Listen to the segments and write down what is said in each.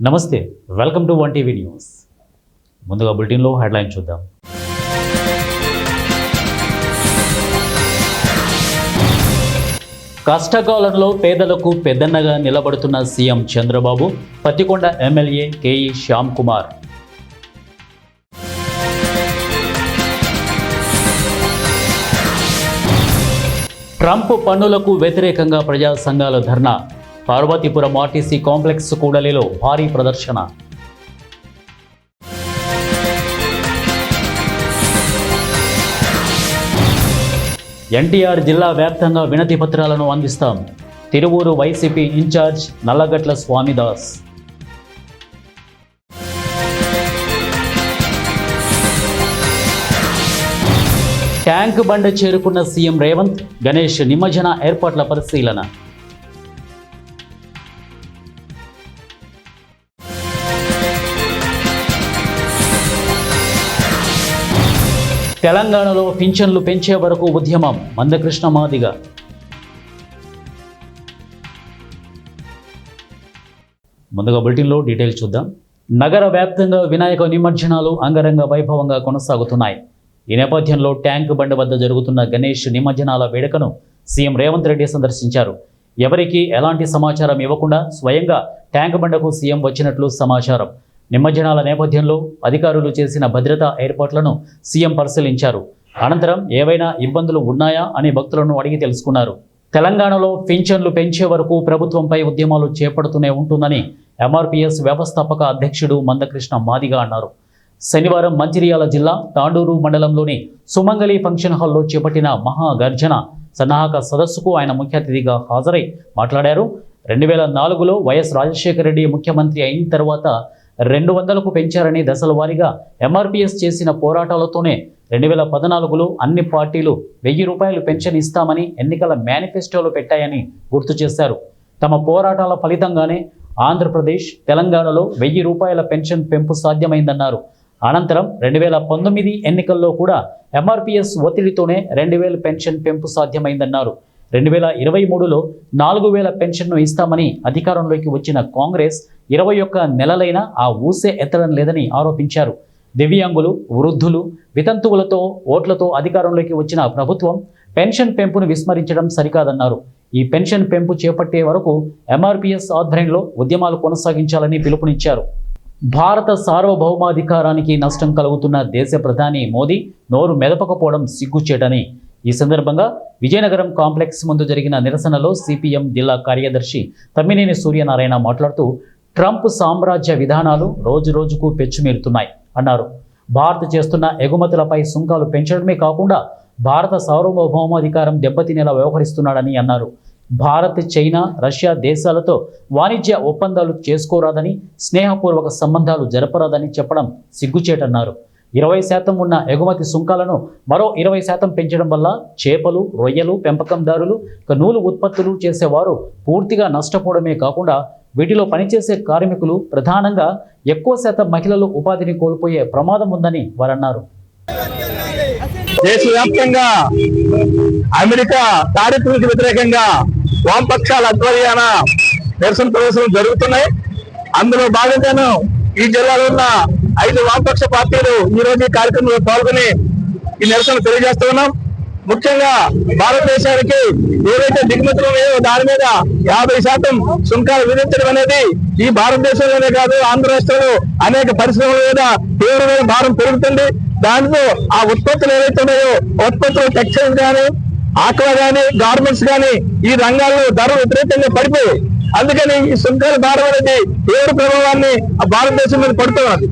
నమస్తే, welcome to one TV news. ముందుగా బులెటిన్లో హెడ్లైన్ చూద్దాం. కష్టకాలంలో పేదలకు పెద్దన్నగా నిలబడుతున్న CM Chandrababu, Pattikonda MLA KE Shyam Kumar. Trump పన్నులకు వ్యతిరేకంగా ప్రజా సంఘాల ధర్నా, పార్వతీపురం ఆర్టీసీ కాంప్లెక్స్ కూడలిలో భారీ ప్రదర్శన. ఎన్టీఆర్ జిల్లా వ్యాప్తంగా వినతి పత్రాలను అందిస్తాం, తిరువూరు వైసీపీ ఇన్ఛార్జ్ నల్లగట్ల స్వామిదాస్. ట్యాంక్ బండ చేరుకున్న సీఎం రేవంత్, గణేష్ నిమజ్జన ఏర్పాట్ల పరిశీలన. తెలంగాణలో పింఛన్లు పెంచే వరకు ఉద్యమం, మందకృష్ణ మాదిగ. ముందుగా బులెటిన్లో డీటెయిల్స్ చూద్దాం. నగర వ్యాప్తంగా వినాయక నిమజ్జనాలు అంగరంగ వైభవంగా కొనసాగుతున్నాయి. ఈ నేపథ్యంలో ట్యాంక్ బండ వద్ద జరుగుతున్న గణేష్ నిమజ్జనాల వేడుకను సీఎం రేవంత్ రెడ్డి సందర్శించారు. ఎవరికీ ఎలాంటి సమాచారం ఇవ్వకుండా స్వయంగా ట్యాంక్ బండకు సీఎం వచ్చినట్లు సమాచారం. నిమజ్జనాల నేపథ్యంలో అధికారులు చేసిన భద్రతా ఏర్పాట్లను సీఎం పరిశీలించారు. అనంతరం ఏవైనా ఇబ్బందులు ఉన్నాయా అని భక్తులను అడిగి తెలుసుకున్నారు. తెలంగాణలో పింఛన్లు పెంచే వరకు ప్రభుత్వంపై ఉద్యమాలు చేపడుతూనే ఉంటుందని ఎంఆర్పీఎస్ వ్యవస్థాపక అధ్యక్షుడు మందకృష్ణ మాదిగ అన్నారు. శనివారం మంచిర్యాల జిల్లా తాండూరు మండలంలోని సుమంగళి ఫంక్షన్ హాల్లో చేపట్టిన మహాగర్జన సన్నాహక సదస్సుకు ఆయన ముఖ్య అతిథిగా హాజరై మాట్లాడారు. 2004లో వైఎస్ రాజశేఖర రెడ్డి ముఖ్యమంత్రి అయిన తర్వాత 200కు పెంచారని దశల వారీగా ఎంఆర్పీఎస్ చేసిన పోరాటాలతోనే 2014లో అన్ని పార్టీలు 1000 రూపాయలు పెన్షన్ ఇస్తామని ఎన్నికల మేనిఫెస్టోలో పెట్టాయని గుర్తు చేశారు. తమ పోరాటాల ఫలితంగానే ఆంధ్రప్రదేశ్, తెలంగాణలో 1000 రూపాయల పెన్షన్ పెంపు సాధ్యమైందన్నారు. అనంతరం 2019 ఎన్నికల్లో కూడా ఎంఆర్పీఎస్ ఒత్తిడితోనే 2000 పెన్షన్ పెంపు సాధ్యమైందన్నారు. 2023లో 4000 పెన్షన్ను ఇస్తామని అధికారంలోకి వచ్చిన కాంగ్రెస్ 21 నెలలైనా ఆ ఊసే ఎత్తడం లేదని ఆరోపించారు. దివ్యాంగులు, వృద్ధులు, వితంతువులతో ఓట్లతో అధికారంలోకి వచ్చిన ప్రభుత్వం పెన్షన్ పెంపును విస్మరించడం సరికాదన్నారు. ఈ పెన్షన్ పెంపు చేపట్టే వరకు ఎంఆర్పీఎస్ ఆధ్వర్యంలో ఉద్యమాలు కొనసాగించాలని పిలుపునిచ్చారు. భారత సార్వభౌమాధికారానికి నష్టం కలుగుతున్న దేశ ప్రధాని మోదీ నోరు మెదపకపోవడం సిగ్గుచేటని ఈ సందర్భంగా విజయనగరం కాంప్లెక్స్ ముందు జరిగిన నిరసనలో సిపిఎం జిల్లా కార్యదర్శి తమ్మినేని సూర్యనారాయణ మాట్లాడుతూ, ట్రంప్ సామ్రాజ్య విధానాలు రోజురోజుకు పెచ్చుమీరుతున్నాయి అన్నారు. భారత్ చేస్తున్న ఎగుమతులపై సుంకాలు పెంచడమే కాకుండా భారత సార్వభౌమాధికారం దెబ్బతినేలా వ్యవహరిస్తున్నాడని అన్నారు. భారత్, చైనా, రష్యా దేశాలతో వాణిజ్య ఒప్పందాలు చేసుకోరాదని, స్నేహపూర్వక సంబంధాలు జరపరాదని చెప్పడం సిగ్గుచేటన్నారు. 20% ఉన్న ఎగుమతి సుంకాలను మరో 20% పెంచడం వల్ల చేపలు, రొయ్యలు పెంపకందారులు, నూలు ఉత్పత్తులు చేసేవారు పూర్తిగా నష్టపోవడమే కాకుండా వీటిలో పనిచేసే కార్మికులు, ప్రధానంగా ఎక్కువ శాతం మహిళలు ఉపాధిని కోల్పోయే ప్రమాదం ఉందని వారన్నారు. దేశవ్యాప్తంగా అమెరికా టారిఫ్లకు వ్యతిరేకంగా వామపక్షాల ఆధ్వర్యాన నిరసన ప్రదర్శనలు జరుగుతున్నాయి. అందులో భాగంగాను ఈ జిల్లాలో ఉన్న 5 వామపక్ష పార్టీలు ఈ రోజు ఈ కార్యక్రమంలో పాల్గొని ఈ నిరసన తెలియజేస్తూ ఉన్నాం. ముఖ్యంగా భారతదేశానికి ఏవైతే దిగుమతులు ఉన్నాయో దాని మీద 50% సుంకాలు విధించడం అనేది ఈ భారతదేశంలోనే కాదు, ఆంధ్ర రాష్ట్రంలో అనేక పరిశ్రమల మీద తీవ్రమైన భారం పెరుగుతుంది. దాంతో ఆ ఉత్పత్తులు ఏవైతే ఉన్నాయో ఉత్పత్తులు టెక్స్టైల్స్ కానీ, ఆక్వా కానీ, గార్మెంట్స్ కానీ ఈ రంగాల్లో ధరలు విపరీతంగా పడిపోయాయి. అందుకని ఈ సుంకాల భారం అనేది తీవ్ర ప్రభావాన్ని ఆ భారతదేశం మీద పడుతున్నది.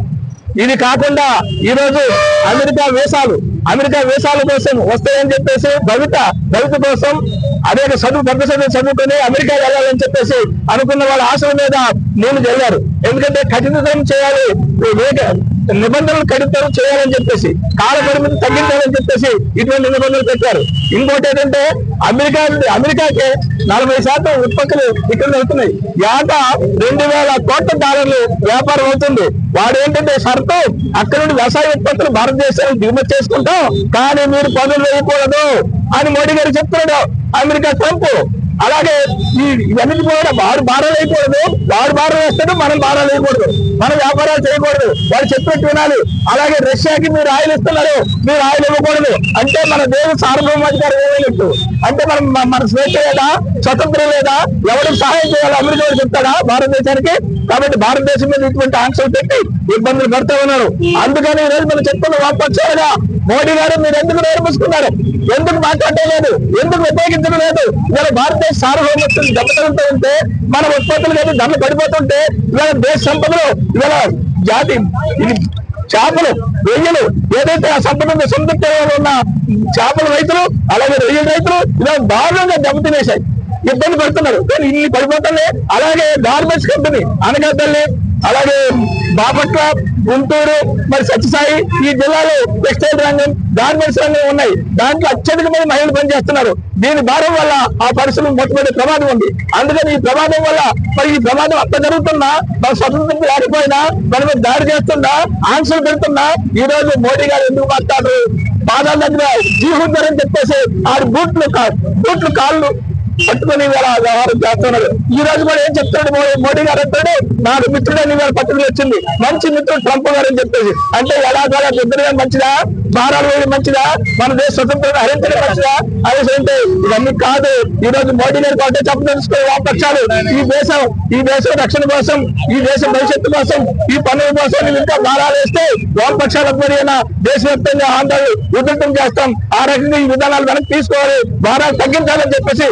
ఇది కాకుండా ఈ రోజు అమెరికా వీసాల కోసం వస్తాయని చెప్పేసి భవిత కోసం అనేక పెద్ద చదువు చదువుకొని అమెరికా వెళ్ళాలని చెప్పేసి అనుకున్న వాళ్ళ ఆశల మీద నేను వెళ్ళారు. ఎందుకంటే కఠినతరం చేయాలి, నిబంధనలు కఠినతరం చేయాలని చెప్పేసి, కాల పరిమితి తగ్గించాలని చెప్పేసి ఇటువంటి నిబంధనలు పెట్టారు. ఇంకోటి ఏంటంటే అమెరికాకి 40% ఉత్పత్తులు ఇక్కడ వెళ్తున్నాయి. ఏటా $2,000 కోట్ల వ్యాపారం అవుతుంది. వాడు ఏంటంటే షరతు అక్కడ నుండి వ్యవసాయ ఉత్పత్తులు భారతదేశానికి దిగుమతి చేసుకుంటాం, కానీ మీరు పనులు వేయకూడదు అని మోడీ గారు చెప్తున్నాడు. అమెరికా ట్రంప్ అలాగే ఇవన్నీ కూడా వాడు భారాలు వేయకూడదు, వాడు భారం వేస్తాడు, మనం భారాలు వేయకూడదు, మనం వ్యాపారాలు చేయకూడదు, వాడు చెప్పినట్టు వినాలి. అలాగే రష్యాకి మీరు ఆయిల్ ఇస్తున్నారు, మీరు ఆయిల్ ఇవ్వకూడదు అంటే మన దేశ సార్వభౌమాధికారం ఏమైనట్టు? అంటే మన స్వేచ్ఛ లేదా, స్వతంత్రం లేదా, ఎవరికి సహాయం చేయాలి అమెరికా చెప్తాడా భారతదేశానికి? కాబట్టి భారతదేశం మీద ఇటువంటి ఆంక్షలు పెట్టి ఇబ్బందులు పడుతూ ఉన్నారు. అందుకని ఈ రోజు మనం చెప్తున్న వాపక్షాలుగా మోడీ గారు మీరు ఎందుకు నేర్పించుకున్నారు, ఎందుకు మాట్లాడలేదు, ఎందుకు వ్యతిరేకించడం లేదు? ఇవాళ భారతదేశ సార్వభౌమత్వం దెబ్బతలుతూ ఉంటే, మన ఉత్పత్తులు కానీ ధరలు పడిపోతుంటే, ఇవాళ దేశ సంపదలు ఇవాళ జాతి ఇది చేపలు రొయ్యలు ఏదైతే ఆ సంపద సొంత ఉన్న చేపల రైతులు అలాగే రొయ్యల రైతులు ఇలా దారుణంగా దెబ్బతినేశాయి, ఇబ్బంది పడుతున్నారు. కానీ ఇన్ని పడిపోతున్నాయి. అలాగే గార్మెంట్స్ కంపెనీ అనకాపల్లి, అలాగే బాపట్ల, గుంటూరు, మరి సత్యసాయి ఈ జిల్లాలో టెక్స్టైల్ రంగం, గార్మెంట్స్ రంగం ఉన్నాయి. దాంట్లో అత్యధికమైన మహిళలు పనిచేస్తున్నారు. దీని భారం వల్ల ఆ పరిశ్రమ మొట్టమొదటి ప్రమాదం ఉంది. అందుకని ఈ ప్రమాదం వల్ల మరి ఈ ప్రమాదం అంత జరుగుతున్నా, మన స్వతంత్రం లేకపోయినా మన మీద దాడి చేస్తున్నా, ఆంక్షలు పెడుతున్నా, ఈ రోజు మోడీ గారు ఎందుకు మాట్లాడరు? పాదాల దగ్గర జీవుద్దారని చెప్పేసి ఆడు బూట్లు కాళ్ళు పట్టుకుని వ్యవహారం చేస్తున్నారు. ఈ రోజు కూడా ఏం చెప్తాడు మోడీ గారు అంటాడు, నాకు మిత్రుడని ఇవాళ పత్రిక వచ్చింది, మంచి మిత్రుడు ట్రంప్ గారు అని చెప్పేసి. అంటే ఎలా ఇద్దరుగా మంచిదా, భారాలు వేయడం మంచిదా, మన దేశ స్వతంత్రాన్ని హరించడం మంచిదా? అదే అంటే ఇవన్నీ కాదు. ఈ రోజు మోడీ గారు ఒకటే చెప్పదలుచుకునే వాపక్షాలు ఈ దేశం రక్షణ కోసం, ఈ దేశం భవిష్యత్తు కోసం, ఈ పన్నుల కోసం ఇంకా భారాలు వేస్తే వామపక్షాల ఆధ్వర్యాన దేశవ్యాప్తంగా ఆందోళన ఉధృతం చేస్తాం. ఆ రకంగా ఈ విధానాలు వెనక్కి తీసుకోవాలి, భారాలు తగ్గించాలని చెప్పేసి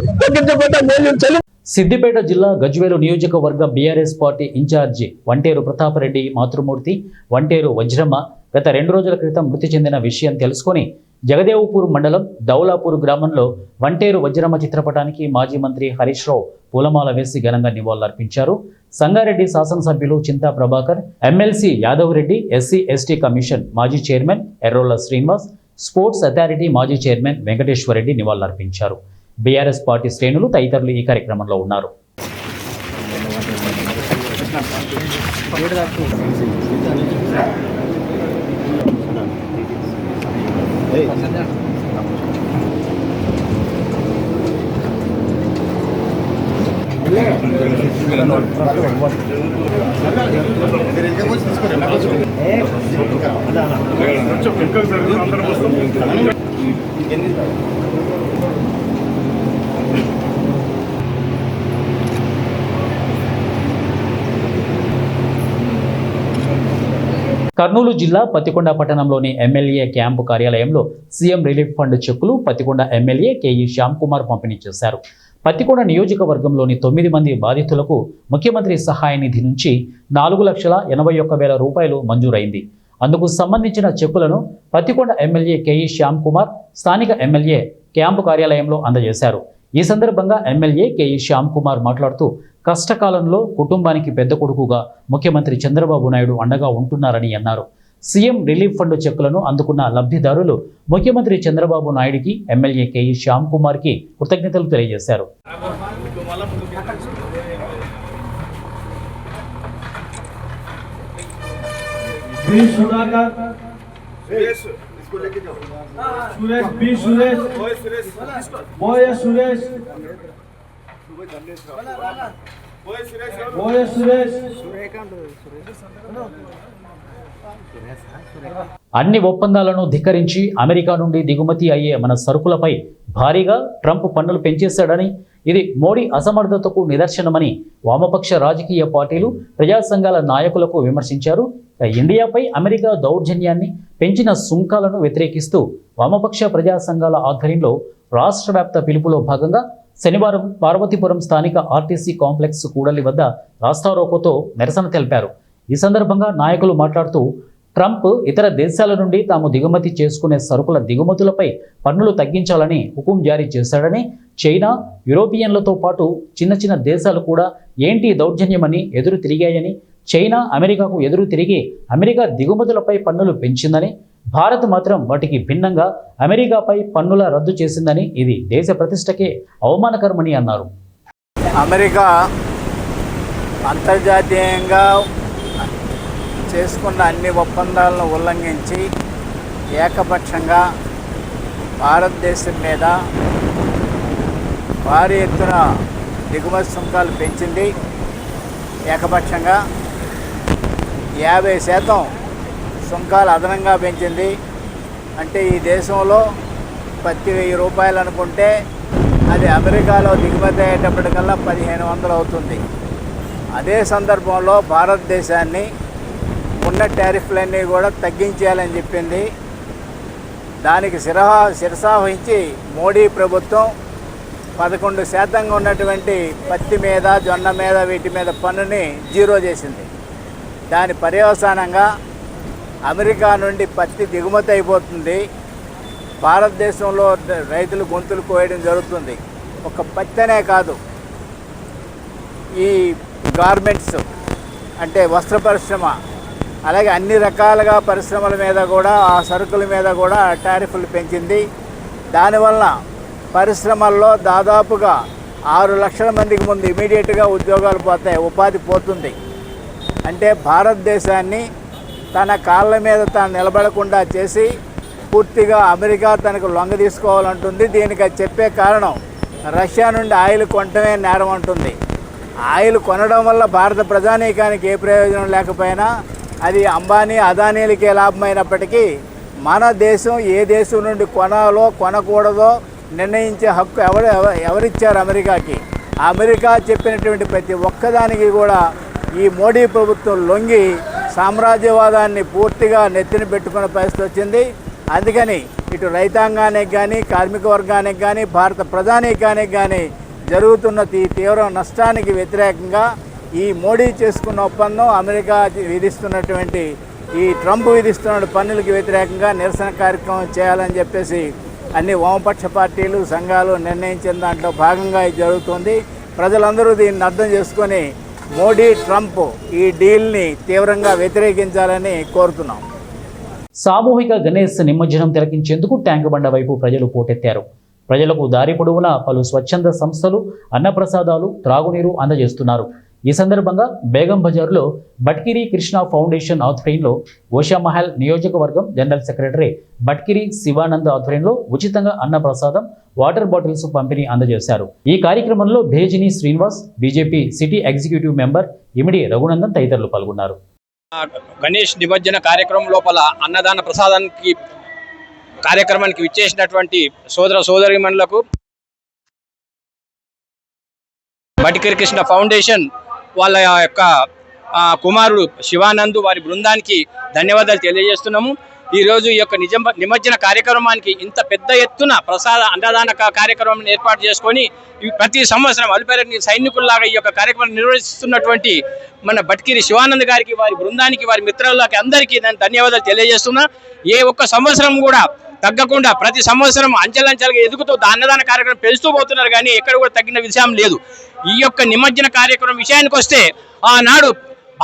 సిద్దిపేట జిల్లా గజ్వేలు నియోజకవర్గ బీఆర్ఎస్ పార్టీ ఇన్ఛార్జి వంటేరు ప్రతాపరెడ్డి మాతృమూర్తి వంటేరు వజ్రమ్మ గత 2 రోజుల క్రితం మృతి చెందిన విషయం తెలుసుకొని జగదేవ్పూర్ మండలం దౌలాపూర్ గ్రామంలో వంటేరు వజ్రమ్మ చిత్రపటానికి మాజీ మంత్రి హరీష్ రావు పూలమాల వేసి ఘనంగా నివాళులర్పించారు. సంగారెడ్డి శాసనసభ్యులు Chinta Prabhakar, MLC Yadav Reddy, SC ST commission మాజీ chairman Errolla Srinivas, sports authority మాజీ చైర్మన్ వెంకటేశ్వరరెడ్డి నివాళులర్పించారు. బీఆర్ఎస్ పార్టీ శ్రేణులు తదితరులు ఈ కార్యక్రమంలో ఉన్నారు. కర్నూలు జిల్లా పత్తికొండ పట్టణంలోని ఎమ్మెల్యే క్యాంపు కార్యాలయంలో సీఎం రిలీఫ్ ఫండ్ చెక్కులు పత్తికొండ ఎమ్మెల్యే కేఈ శ్యామ్ కుమార్ పంపిణీ చేశారు. పత్తికొండ నియోజకవర్గంలోని 9 మంది బాధితులకు ముఖ్యమంత్రి సహాయ నిధి నుంచి 4,81,000 రూపాయలు మంజూరైంది. అందుకు సంబంధించిన చెక్కులను పత్తికొండ ఎమ్మెల్యే కేఈ శ్యామ్ కుమార్ స్థానిక ఎమ్మెల్యే క్యాంపు కార్యాలయంలో అందజేశారు. ఈ సందర్భంగా ఎమ్మెల్యే కేఈ శ్యామ్ కుమార్ మాట్లాడుతూ కష్టకాలంలో కుటుంబానికి పెద్ద కొడుకుగా ముఖ్యమంత్రి చంద్రబాబు నాయుడు అండగా ఉంటున్నారని అన్నారు. సీఎం రిలీఫ్ ఫండ్ చెక్కులను అందుకున్న లబ్ధిదారులు ముఖ్యమంత్రి చంద్రబాబు నాయుడికి, ఎమ్మెల్యే కేఈ శ్యామ్ కుమార్కి కృతజ్ఞతలు తెలియజేశారు. అన్ని ఒప్పందాలను ధిక్కరించి అమెరికా నుండి దిగుమతి అయ్యే మన సరుకులపై భారీగా ట్రంప్ పన్నులు పెంచేశాడని, ఇది మోడీ అసమర్థతకు నిదర్శనమని వామపక్ష రాజకీయ పార్టీలు, ప్రజా సంఘాల నాయకులకు విమర్శించారు. ఇండియాపై అమెరికా దౌర్జన్యాన్ని పెంచిన సుంకాలను వ్యతిరేకిస్తూ వామపక్ష ప్రజా సంఘాల ఆధ్వర్యంలో రాష్ట్ర వ్యాప్త పిలుపులో భాగంగా శనివారం పార్వతీపురం స్థానిక ఆర్టీసీ కాంప్లెక్స్ కూడలి వద్ద రాస్తారోకోతో నిరసన తెలిపారు. ఈ సందర్భంగా నాయకులు మాట్లాడుతూ ట్రంప్ ఇతర దేశాల నుండి తాము దిగుమతి చేసుకునే సరుకుల దిగుమతులపై పన్నులు తగ్గించాలని హుకుం జారీ చేశాడని, చైనా, యూరోపియన్లతో పాటు చిన్న చిన్న దేశాలు కూడా ఏంటి దౌర్జన్యమని ఎదురు తిరిగాయని, చైనా అమెరికాకు ఎదురు తిరిగి అమెరికా దిగుమతులపై పన్నులు పెంచిందని, భారత్ మాత్రం వాటికి భిన్నంగా అమెరికాపై పన్నుల రద్దు చేసిందని, ఇది దేశ ప్రతిష్టకే అవమానకరమని అన్నారు. అమెరికా అంతర్జాతీయంగా చేసుకున్న అన్ని ఒప్పందాలను ఉల్లంఘించి ఏకపక్షంగా భారతదేశం మీద భారీ ఎత్తున దిగుమతి సుంకాలు పెంచింది. ఏకపక్షంగా 50% సుంకాలు అదనంగా పెంచింది. అంటే ఈ దేశంలో పత్తి ₹1000 అనుకుంటే అది అమెరికాలో దిగుమతి అయ్యేటప్పటికల్లా 1500 అవుతుంది. అదే సందర్భంలో భారతదేశాన్ని ఉన్న టారిఫ్లన్నీ కూడా తగ్గించేయాలని చెప్పింది. దానికి శిరసావహించి మోడీ ప్రభుత్వం 11% ఉన్నటువంటి పత్తి మీద, జొన్న మీద, వీటి మీద పన్నుని జీరో చేసింది. దాని పర్యవసానంగా అమెరికా నుండి పత్తి దిగుమతి అయిపోతుంది. భారతదేశంలో రైతులు గొంతులు కోయడం జరుగుతుంది. ఒక పత్తి అనే కాదు, ఈ గార్మెంట్స్ అంటే వస్త్ర పరిశ్రమ, అలాగే అన్ని రకాలుగా పరిశ్రమల మీద కూడా, ఆ సరుకుల మీద కూడా టారిఫ్లు పెంచింది. దానివల్ల పరిశ్రమల్లో దాదాపుగా 6 లక్షల మందికి ముందు ఇమీడియట్గా ఉద్యోగాలు పోతాయి, ఉపాధి పోతుంది. అంటే భారతదేశాన్ని తన కాళ్ళ మీద తాను నిలబడకుండా చేసి పూర్తిగా అమెరికా తనకు లొంగ తీసుకోవాలంటుంది. దీనికి అది చెప్పే కారణం రష్యా నుండి ఆయిల్ కొనటమే నేరం అంటుంది. ఆయిల్ కొనడం వల్ల భారత ప్రజానీకానికి ఏ ప్రయోజనం లేకపోయినా అది అంబానీ, అదానీలకే లాభమైనప్పటికీ మన దేశం ఏ దేశం నుండి కొనాలో కొనకూడదో నిర్ణయించే హక్కు ఎవరిచ్చారు అమెరికాకి? అమెరికా చెప్పినటువంటి ప్రతి ఒక్కదానికి కూడా ఈ మోడీ ప్రభుత్వం లొంగి సామ్రాజ్యవాదాన్ని పూర్తిగా నెత్తిన పెట్టుకునే పరిస్థితి వచ్చింది. అందుకని ఇటు రైతాంగానికి కానీ, కార్మిక వర్గానికి కానీ, భారత ప్రజానీకానికి కానీ జరుగుతున్న ఈ తీవ్ర నష్టానికి వ్యతిరేకంగా ఈ మోడీ చేసుకున్న ఒప్పందం, అమెరికా విధిస్తున్నటువంటి ఈ ట్రంప్ విధిస్తున్న పన్నులకు వ్యతిరేకంగా నిరసన కార్యక్రమం చేయాలని చెప్పేసి అన్ని వామపక్ష పార్టీలు, సంఘాలు నిర్ణయించిన దాంట్లో భాగంగా ఇది జరుగుతుంది. ప్రజలందరూ దీన్ని అర్థం చేసుకొని మోడీ, ట్రంప్ ఈ డీల్ని తీవ్రంగా వ్యతిరేకించాలని కోరుతున్నాం. సామూహిక గణేష్ నిమజ్జనం తిలకించేందుకు ట్యాంక్ బండ వైపు ప్రజలు పోటెత్తారు. ప్రజలకు దారి పొడవునా పలు స్వచ్ఛంద సంస్థలు అన్నప్రసాదాలు, త్రాగునీరు అందజేస్తున్నారు. ఈ సందర్భంగా బేగం బజార్లో బట్కిరి కృష్ణ ఫౌండేషన్ ఆధ్వర్యంలో ఓషామహల్ నియోజకవర్గం జనరల్ సెక్రటరీ బట్కిరి శివానంద్ ఆధ్వర్యంలో ఉచితంగా అన్నప్రసాదం, వాటర్ బాటిల్స్ పంపిణీ అందజేశారు. ఈ కార్యక్రమంలో Bhejini Srinivas, BJP city executive member Imidi Raghunandan తదితరులు పాల్గొన్నారు. గణేష్ నిమజ్జన కార్యక్రమం లోపల అన్నదాన కార్యక్రమానికి విచ్చేసినటువంటి సోదర సోదరీమణులకు బట్కిరి కృష్ణ ఫౌండేషన్ వాళ్ళ యొక్క కుమారుడు శివానంద్ వారి బృందానికి ధన్యవాదాలు తెలియజేస్తున్నాము. ఈరోజు ఈ యొక్క నిమజ్జన కార్యక్రమానికి ఇంత పెద్ద ఎత్తున అన్నదాన కార్యక్రమం ఏర్పాటు చేసుకొని ప్రతి సంవత్సరం అల్పేరని సైనికుల్లాగా ఈ యొక్క కార్యక్రమం నిర్వహిస్తున్నటువంటి మన బట్కిరి శివానంద్ గారికి, వారి బృందానికి, వారి మిత్రులకి అందరికీ నేను ధన్యవాదాలు తెలియజేస్తున్నా. ఏ ఒక్క సంవత్సరం కూడా తగ్గకుండా ప్రతి సంవత్సరం అంచెలంచెలుగా ఎదుగుతూ అన్నదాన కార్యక్రమం పెంచుతూ పోతున్నారు, కానీ ఎక్కడ కూడా తగ్గిన విషయం లేదు. ఈ యొక్క నిమజ్జన కార్యక్రమం విషయానికి వస్తే ఆనాడు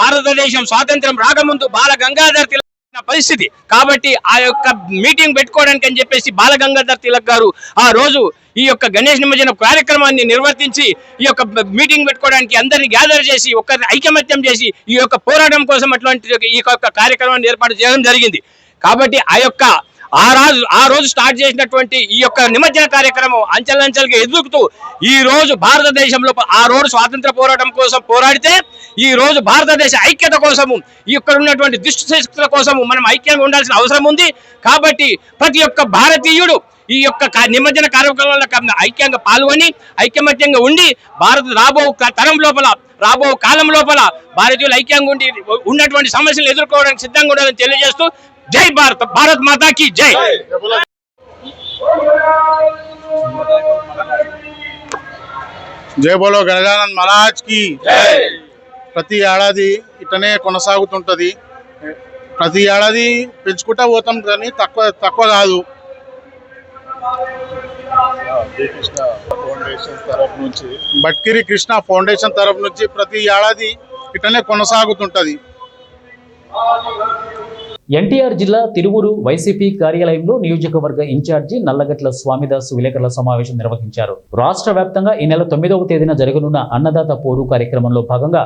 భారతదేశం స్వాతంత్రం రాకముందు బాల గంగాధర్ తిలక్ పరిస్థితి కాబట్టి ఆ యొక్క మీటింగ్ పెట్టుకోవడానికి అని చెప్పేసి బాల గంగాధర్ తిలక్ గారు ఆ రోజు ఈ యొక్క గణేష్ నిమజ్జన కార్యక్రమాన్ని నిర్వర్తించి ఈ యొక్క మీటింగ్ పెట్టుకోవడానికి అందరినీ గ్యాదర్ చేసి ఒకరిని ఐకమత్యం చేసి ఈ యొక్క పోరాటం కోసం అటువంటి ఈ యొక్క కార్యక్రమాన్ని ఏర్పాటు చేయడం జరిగింది. కాబట్టి ఆ రోజు స్టార్ట్ చేసినటువంటి ఈ యొక్క నిమజ్జన కార్యక్రమం అంచెలంచెలుగా ఎదుగుతూ ఈ రోజు భారతదేశంలో ఆ రోజు స్వాతంత్ర పోరాటం కోసం పోరాడితే ఈ రోజు భారతదేశ ఐక్యత కోసము ఇక్కడ ఉన్నటువంటి దుష్ట శక్తుల కోసము మనం ఐక్యంగా ఉండాల్సిన అవసరం ఉంది. కాబట్టి ప్రతి ఒక్క భారతీయుడు ఈ యొక్క నిమజ్జన కార్యక్రమాల్లో ఐక్యంగా పాల్గొని ఐకమత్యంగా ఉండి రాబో కాలం లోపల భారతీయులు ఐక్యంగా ఉన్నటువంటి సమస్యలు ఎదుర్కోవడానికి సిద్ధంగా ఉండాలని తెలియజేస్తూ జై భారత్, భారత్ మాతాకి జై. జై బోలో గణానంద్ మహారాజ్ కి జై. ప్రతి ఏడాది ఇట్లనే కొనసాగుతుంటది. ప్రతి ఏడాది పెంచుకుంటా పోతాం, కానీ తక్కువ కాదు. బట్కిరి కృష్ణ ఫౌండేషన్ తరఫు నుంచి ప్రతి ఏడాది ఇట్లనే కొనసాగుతుంటది. ఎన్టీఆర్ జిల్లా తిరువూరు వైసీపీ కార్యాలయంలో నియోజకవర్గ ఇన్ఛార్జి నల్లగట్ల స్వామిదాసు విలేకరుల సమావేశం నిర్వహించారు. రాష్ట్ర వ్యాప్తంగా ఈ నెల 9వ తేదీన జరగనున్న అన్నదాత పోరు కార్యక్రమంలో భాగంగా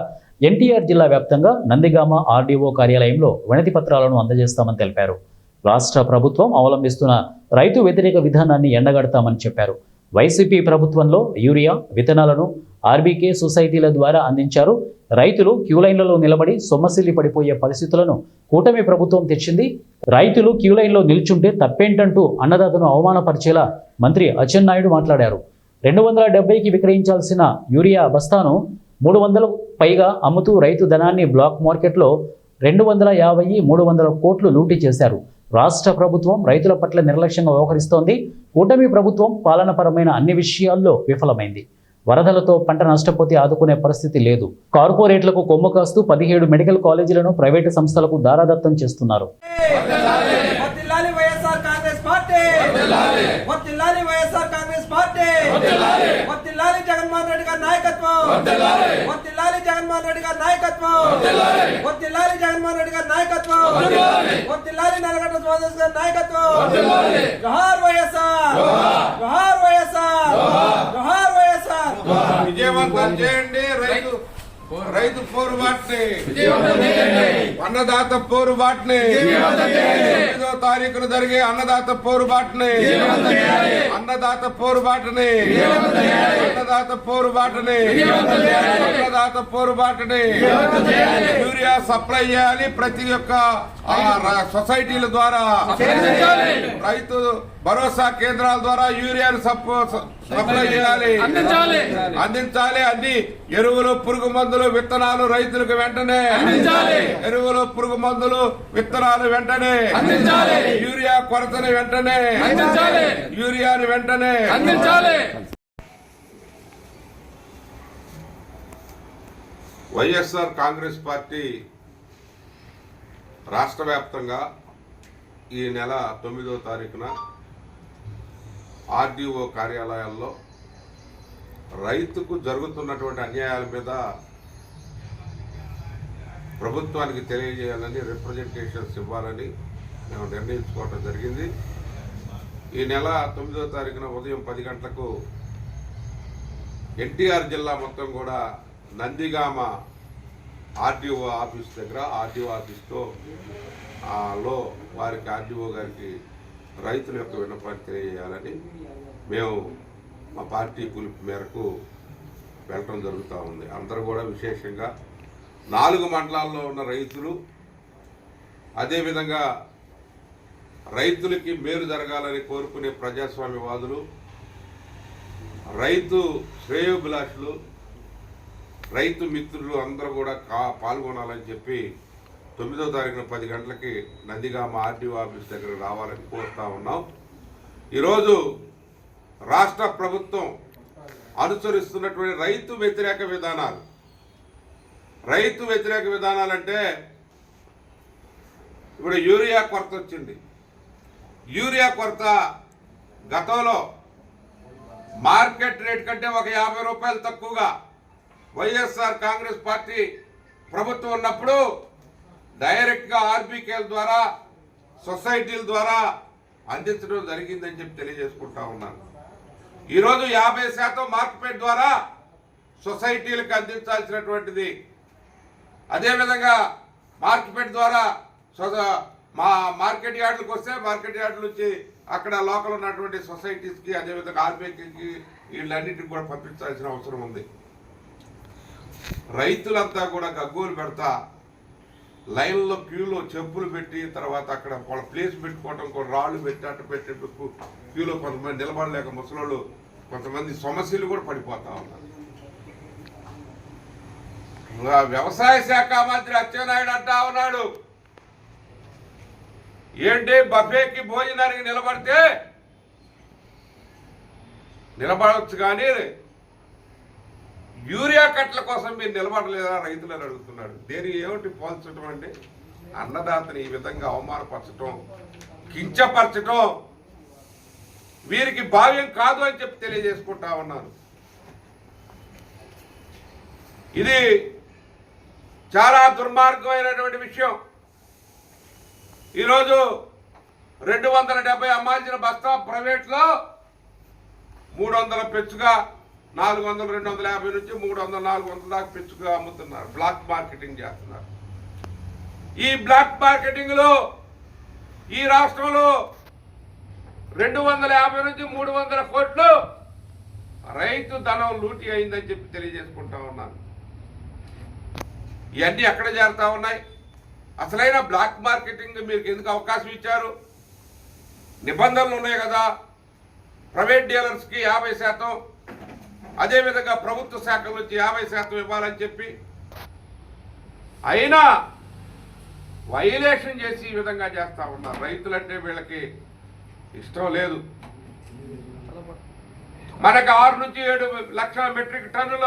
ఎన్టీఆర్ జిల్లా వ్యాప్తంగా నందిగామ ఆర్డీఓ కార్యాలయంలో వినతి పత్రాలను అందజేస్తామని తెలిపారు. రాష్ట్ర ప్రభుత్వం అవలంబిస్తున్న రైతు వ్యతిరేక విధానాన్ని ఎండగడతామని చెప్పారు. వైసీపీ ప్రభుత్వంలో యూరియా విత్తనాలను ఆర్బీకే సొసైటీల ద్వారా అందించారు. రైతులు క్యూలైన్లలో నిలబడి సొమ్మసిల్లి పడిపోయే పరిస్థితులను కూటమి ప్రభుత్వం తెచ్చింది. రైతులు క్యూలైన్లో నిల్చుంటే తప్పేంటంటూ అన్నదాతను అవమానపరిచేలా మంత్రి అచ్చెన్నాయుడు మాట్లాడారు. 270కి విక్రయించాల్సిన యూరియా బస్తాను 300 పైగా అమ్ముతూ రైతు ధనాన్ని బ్లాక్ మార్కెట్లో 250-300 కోట్లు లూటీ చేశారు. రాష్ట్ర ప్రభుత్వం రైతుల పట్ల నిర్లక్ష్యంగా వ్యవహరిస్తోంది. కూటమి ప్రభుత్వం పాలనపరమైన అన్ని విషయాల్లో విఫలమైంది. వరదలతో పంట నష్టపోతే ఆదుకునే పరిస్థితి లేదు. కార్పొరేట్లకు కొమ్ము కాస్తూ 17 మెడికల్ కాలేజీలను ప్రైవేటు సంస్థలకు దారాదత్తం చేస్తున్నారు. జగన్మోహన్ రెడ్డి గారి నాయకత్వం, జగన్మోహన్ రెడ్డి గారి నాయకత్వం, జగన్మోహన్ రెడ్డి గారి నాయకత్వం, నల్లగడ్డ సుభాష్ గారి నాయకత్వం. జోహార్ వైఎస్ఆర్, జోహార్ వైఎస్ఆర్, జోహార్ వైఎస్ఆర్. విజయవంతం చేయండి రైతు పోరుబాటుని, అన్నదాత పోరుబాటుని, 9వ తారీఖున జరిగే అన్నదాత పోరుబాటుని, అన్నదాత పోరుబాటుని, అన్నదాత పోరుబాటుని, అన్నదాత పోరుబాటుని యూరియా సప్లై చేయాలి. ప్రతి ఒక్క సొసైటీల ద్వారా, రైతు భరోసా కేంద్రాల ద్వారా యూరియాను సప్లై చేయాలి, అందించాలి. అన్ని ఎరువులు, పురుగు మందులు, విత్తనాలు రైతులకు వెంటనే ఎరువులు, పురుగు మందులు, విత్తనాలు వెంటనే, యూరియా కొరతని వెంటనే, యూరియాని వెంటనే అందించాలి. వైఎస్ఆర్ కాంగ్రెస్ పార్టీ రాష్ట్ర వ్యాప్తంగా ఈ నెల 9వ తారీఖున ఆర్డీఓ కార్యాలయాల్లో రైతుకు జరుగుతున్నటువంటి అన్యాయాల మీద ప్రభుత్వానికి తెలియజేయాలని, రిప్రజెంటేషన్స్ ఇవ్వాలని మేము నిర్ణయించుకోవడం జరిగింది. ఈ నెల 9వ తారీఖున ఉదయం 10 గంటలకు ఎన్టీఆర్ జిల్లా మొత్తం కూడా నందిగామ ఆర్డీఓ ఆఫీస్ దగ్గర, ఆర్డీఓ ఆఫీస్లో వారికి ఆర్డీఓ గారికి రైతుల యొక్క విన్నపాన్ని తెలియజేయాలని మేము మా పార్టీ పిలుపు మేరకు వెళ్ళటం జరుగుతూ ఉంది. అందరూ కూడా విశేషంగా 4 మండలాల్లో ఉన్న రైతులు, అదేవిధంగా రైతులకి మేలు జరగాలని కోరుకునే ప్రజాస్వామ్యవాదులు, రైతు శ్రేయోభిలాషులు, రైతు మిత్రులు అందరూ కూడా పాల్గొనాలని చెప్పి 9వ తారీఖున 10 గంటలకి నందిగామ ఆర్డీఓ ఆఫీస్ దగ్గర రావాలని కోరుతా ఉన్నాం. ఈరోజు రాష్ట్ర ప్రభుత్వం అనుసరిస్తున్నటువంటి రైతు వ్యతిరేక విధానాలంటే ఇప్పుడు యూరియా కొరత వచ్చింది. యూరియా కొరత గతంలో మార్కెట్ రేట్ కంటే ఒక 50 రూపాయలు తక్కువగా వైఎస్ఆర్ కాంగ్రెస్ పార్టీ ప్రభుత్వం ఉన్నప్పుడు డైరెక్ట్గా ఆర్బీకేల ద్వారా, సొసైటీల ద్వారా అందించడం జరిగిందని చెప్పి తెలియజేసుకుంటా ఉన్నాను. ఈరోజు 50% మార్కెట్ ద్వారా సొసైటీలకు అందించాల్సినటువంటిది, అదేవిధంగా మార్కెట్ ద్వారా మా మార్కెట్ యార్డులకు వస్తే మార్కెట్ యార్డుల నుంచి అక్కడ లోకల్ ఉన్నటువంటి సొసైటీస్కి, అదేవిధంగా ఆర్బీకేకి, వీళ్ళన్నిటికి కూడా పంపించాల్సిన అవసరం ఉంది. రైతులంతా కూడా గగ్గోలు పెడతా లైన్లో క్యూలో చెప్పులు పెట్టి, తర్వాత అక్కడ వాళ్ళ ప్లేస్ పెట్టుకోవడం, రాళ్ళు పెట్టి అట్టు పెట్టి క్యూలో కొంతమంది నిలబడలేక ముసలోళ్ళు, కొంతమంది సమస్యలు కూడా పడిపోతా ఉన్నారు. వ్యవసాయ శాఖ మంత్రి అచ్చెన్నాయుడు అంటా ఉన్నాడు, ఏంటి బఫేకి భోజనానికి నిలబడితే నిలబడవచ్చు కానీ యూరియా కట్టల కోసం మీరు నిలబడలేదా రైతులను అడుగుతున్నాడు. దేనికి ఏమిటి పోల్చడం అంటే అన్నదాతని ఈ విధంగా అవమానపరచడం, కించపరచడం వీరికి భావ్యం కాదు అని చెప్పి తెలియజేసుకుంటా ఉన్నాను. ఇది చాలా దుర్మార్గమైనటువంటి విషయం. ఈరోజు 270 అమ్మాల్సిన బస్తా ప్రైవేట్లో 300 పెచ్చుగా, 400, 250 నుంచి 300, 400 దాకా పెచ్చుగా అమ్ముతున్నారు, బ్లాక్ మార్కెటింగ్ చేస్తున్నారు. ఈ బ్లాక్ మార్కెటింగ్ లో ఈ రాష్ట్రంలో 250 నుంచి 300 కోట్లు రైతు ధనం లూటీ అయిందని చెప్పి తెలియజేసుకుంటా ఉన్నాను. ఇవన్నీ ఎక్కడ చేరుతా ఉన్నాయి? అసలైన బ్లాక్ మార్కెటింగ్ మీకు ఎందుకు అవకాశం ఇచ్చారు? నిబంధనలు ఉన్నాయి కదా, ప్రైవేట్ డీలర్స్కి 50%, అదేవిధంగా ప్రభుత్వ శాఖల నుంచి 50% ఇవ్వాలని చెప్పి, అయినా వైలేషన్ చేసి ఈ విధంగా చేస్తూ ఉన్నారు. రైతులంటే వీళ్ళకి ఇష్టం లేదు. మనకు 6 నుంచి 7 లక్షల మెట్రిక్ టన్నుల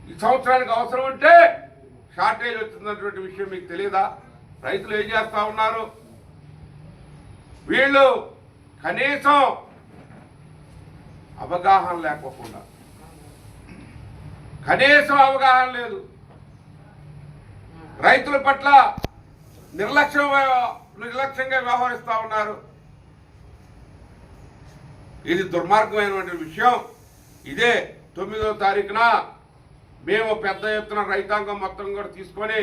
ఈ సంవత్సరానికి అవసరం ఉంటే షార్టేజ్ వచ్చిందన్నటువంటి విషయం మీకు తెలియదా? రైతులు ఏం చేస్తూ ఉన్నారు? వీళ్ళు కనీసం అవగాహన లేకోకుండా, కనీసం అవగాహన లేదు, రైతుల పట్ల నిర్లక్ష్యంగా వ్యవహరిస్తూ ఉన్నారు. ఇది దుర్మార్గమైనటువంటి విషయం. ఇదే 9వ తారీఖున మేము పెద్ద ఎత్తున రైతాంగం మొత్తం కూడా తీసుకొని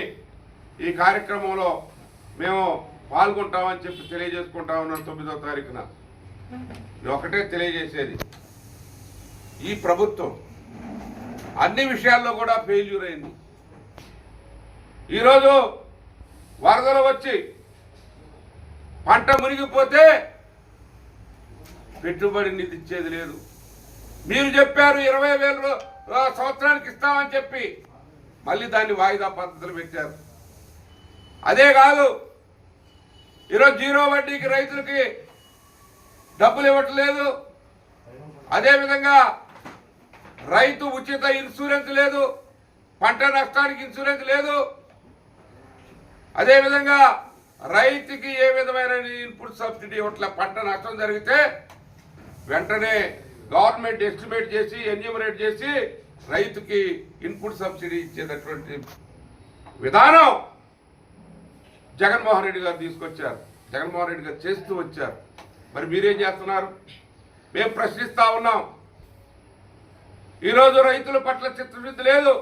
ఈ కార్యక్రమంలో మేము పాల్గొంటామని చెప్పి తెలియజేసుకుంటా ఉన్నాం. 9వ తారీఖున ఒకటే తెలియజేసేది, ఈ ప్రభుత్వం అన్ని విషయాల్లో కూడా ఫెయిల్యూర్ అయింది. ఈరోజు వరదలు వచ్చి పంట మునిగిపోతే పెట్టుబడి నిధి ఇచ్చేది లేదు. మీరు చెప్పారు 20,000 సంవత్సరానికి ఇస్తామని చెప్పి మళ్ళీ దాన్ని వాయిదా పద్ధతులు పెట్టారు. అదే కాదు, ఈరోజు 0 వడ్డీకి రైతులకి డబ్బులు ఇవ్వట్లేదు. అదేవిధంగా రైతు ఉచిత ఇన్సూరెన్స్ లేదు, పంట నష్టానికి ఇన్సూరెన్స్ లేదు. అదేవిధంగా రైతుకి ఏ విధమైన ఇన్పుట్ సబ్సిడీ ఇవ్వట్లే. పంట నష్టం జరిగితే వెంటనే గవర్నమెంట్ ఎస్టిమేట్ చేసి ఎన్యూమరేట్ చేసి రైతుకి ఇన్పుట్ సబ్సిడీ ఇచ్చేటటువంటి విధానం జగన్మోహన్ రెడ్డి గారు తీసుకొచ్చారు. జగన్మోహన్ రెడ్డి గారు చేస్తూ వచ్చారు. మరి మీరేం చేస్తున్నారు? మేము ప్రశ్నిస్తా ఉన్నాం. ఈరోజు రైతుల పట్ల చిత్తశుద్ధి లేదు.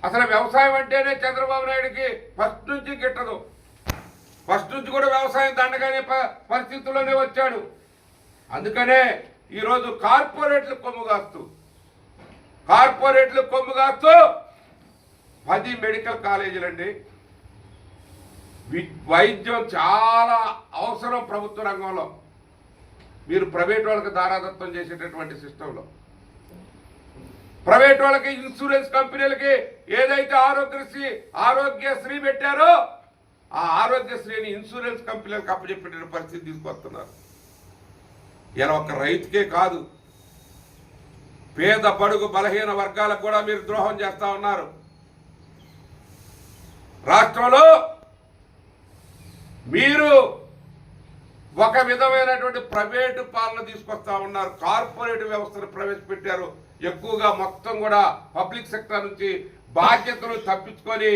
అసలు వ్యవసాయం అంటేనే చంద్రబాబు నాయుడికి ఫస్ట్ నుంచి గిట్టదు. ఫస్ట్ నుంచి కూడా వ్యవసాయం దండగానే పరిస్థితుల్లోనే వచ్చాడు. అందుకనే ఈరోజు కార్పొరేట్లు కొమ్ము కాస్తూ 10 మెడికల్ కాలేజీలండి. వైద్యం చాలా అవసరం ప్రభుత్వ రంగంలో. మీరు ప్రైవేట్ వాళ్ళకి దారాదత్తం చేసేటటువంటి సిస్టంలో, ప్రైవేట్ వాళ్ళకి ఇన్సూరెన్స్ కంపెనీలకి ఏదైతే ఆరోగ్యశ్రీ పెట్టారో ఆ ఆరోగ్యశ్రీని ఇన్సూరెన్స్ కంపెనీలకు అప్పచెప్పే పరిస్థితి తీసుకొస్తున్నారు. ఇలా ఒక్క రైతుకే కాదు, పేద బడుగు బలహీన వర్గాలకు కూడా మీరు ద్రోహం చేస్తా ఉన్నారు. రాష్ట్రంలో మీరు ఒక విధమైనటువంటి ప్రైవేటు పాలన తీసుకొస్తా ఉన్నారు. కార్పొరేట్ వ్యవస్థను ప్రవేశపెట్టారు. ఎక్కువగా మొత్తం కూడా పబ్లిక్ సెక్టర్ నుంచి బాధ్యతలు తప్పించుకొని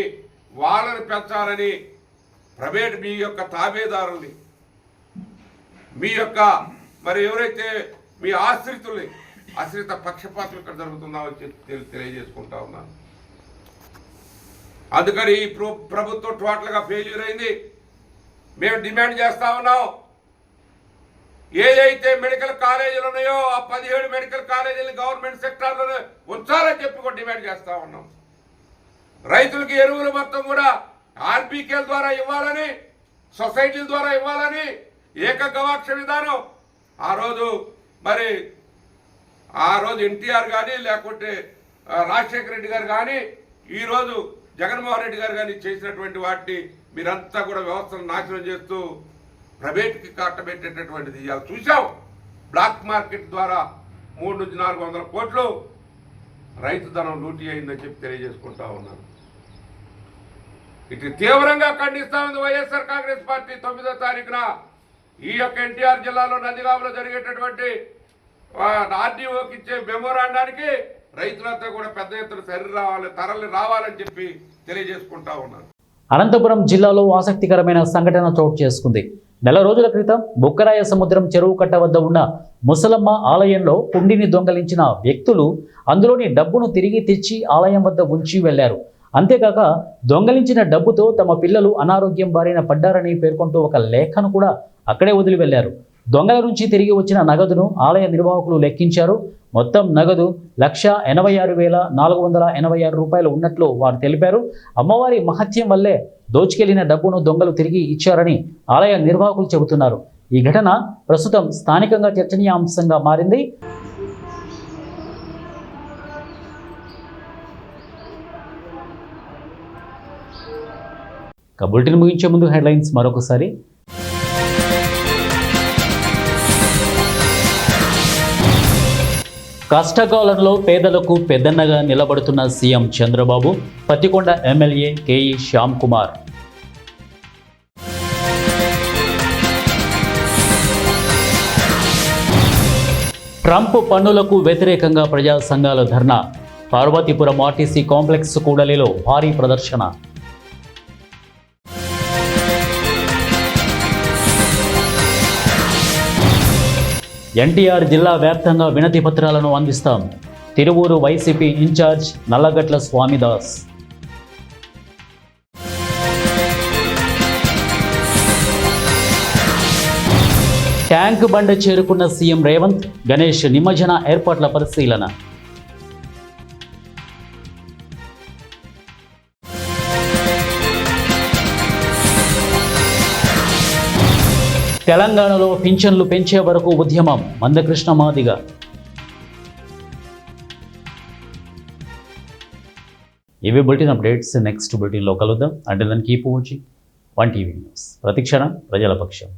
వాళ్ళని పెంచాలని ప్రైవేట్ మీ యొక్క తాబేదారుల్ని, మీ యొక్క మరి ఎవరైతే మీ ఆశ్రిత పక్షపాతం ఇక్కడ జరుగుతుందామని చెప్పి తెలియజేసుకుంటా ఉన్నాను. అందుకని ఈ ప్రభుత్వం టోటల్గా ఫెయిల్యూర్ అయింది. మేము డిమాండ్ చేస్తా ఉన్నాం, ఏదైతే మెడికల్ కాలేజీలు ఉన్నాయో ఆ 17 మెడికల్ కాలేజీలు గవర్నమెంట్ సెక్టార్లోనే ఉంచాలని చెప్పి కూడా డిమాండ్ చేస్తా ఉన్నాం. రైతులకి ఎరువులు మొత్తం కూడా ఆర్బీకేల ద్వారా ఇవ్వాలని, సొసైటీల ద్వారా ఇవ్వాలని ఏకగవాక్ష విధానం ఆ రోజు ఎన్టీఆర్ కానీ లేకుంటే రాజశేఖర రెడ్డి గారు కానీ ఈరోజు జగన్మోహన్ రెడ్డి గారు కానీ చేసినటువంటి వాటిని మీరంతా కూడా వ్యవస్థను నాశనం చేస్తూ ప్రైవేట్కి కట్టబెట్టేటటువంటిది ఇవాళ చూసాం. బ్లాక్ మార్కెట్ ద్వారా 300 నుంచి 400 కోట్లు రైతు ధనం లూటీ అయిందని చెప్పి తెలియజేసుకుంటా ఉన్నాను. ఇటు తీవ్రంగా ఖండిస్తా ఉంది వైఎస్ఆర్ కాంగ్రెస్ పార్టీ. 9వ తారీఖున ఈ యొక్క ఎన్టీఆర్ జిల్లాలో నందిగామలో జరిగేటటువంటి ఆర్డీఓకి ఇచ్చే మెమోరాండానికి రైతులంతా కూడా పెద్ద ఎత్తున తరలి రావాలని చెప్పి తెలియజేసుకుంటా ఉన్నాను. అనంతపురం జిల్లాలో ఆసక్తికరమైన సంఘటన చోటు చేసుకుంది. నెల రోజుల క్రితం బుక్కరాయ సముద్రం చెరువు కట్ట వద్ద ఉన్న ముసలమ్మ ఆలయంలో కుండిని దొంగలించిన వ్యక్తులు అందులోని డబ్బును తిరిగి తెచ్చి ఆలయం వద్ద ఉంచి వెళ్లారు. అంతేకాక దొంగలించిన డబ్బుతో తమ పిల్లలు అనారోగ్యం బారిన పడ్డారని పేర్కొంటూ ఒక లేఖను కూడా అక్కడే వదిలి వెళ్లారు. దొంగల నుంచి తిరిగి వచ్చిన నగదును ఆలయ నిర్వాహకులు లెక్కించారు. మొత్తం నగదు 1,86,486 రూపాయలు ఉన్నట్లు వారు తెలిపారు. అమ్మవారి మహత్యం వల్లే దోచుకెళ్లిన డబ్బును దొంగలు తిరిగి ఇచ్చారని ఆలయ నిర్వాహకులు చెబుతున్నారు. ఈ ఘటన ప్రస్తుతం స్థానికంగా చర్చనీయాంశంగా మారింది. బులెటిన్ ముగించే ముందు హెడ్లైన్స్ మరొకసారి. కష్టకాలంలో పేదలకు పెద్దన్నగా నిలబడుతున్న CM Chandrababu, Pattikonda MLA KE Shyam Kumar. Trump పన్నులకు వ్యతిరేకంగా ప్రజా సంఘాల ధర్నా, పార్వతీపురం ఆర్టీసీ కాంప్లెక్స్ కూడలిలో భారీ ప్రదర్శన. ఎన్టీఆర్ జిల్లా వ్యాప్తంగా వినతి పత్రాలను అందిస్తాం, తిరువూరు వైసీపీ ఇన్ఛార్జ్ నల్లగట్ల స్వామిదాస్. ట్యాంక్ బండ చేరుకున్న సీఎం రేవంత్, గణేష్ నిమజ్జన ఏర్పాట్ల పరిశీలన. తెలంగాణలో పింఛన్లు పెంచే వరకు ఉద్యమం, మందకృష్ణ మాదిగ. ఇవి బులెటిన్ అప్డేట్స్. నెక్స్ట్ బులెటిన్లో కలుద్దాం. అంటే దాన్ని కీప్ వాచింగ్ 1 టీవీ న్యూస్. ప్రతిక్షణం ప్రజల పక్షం.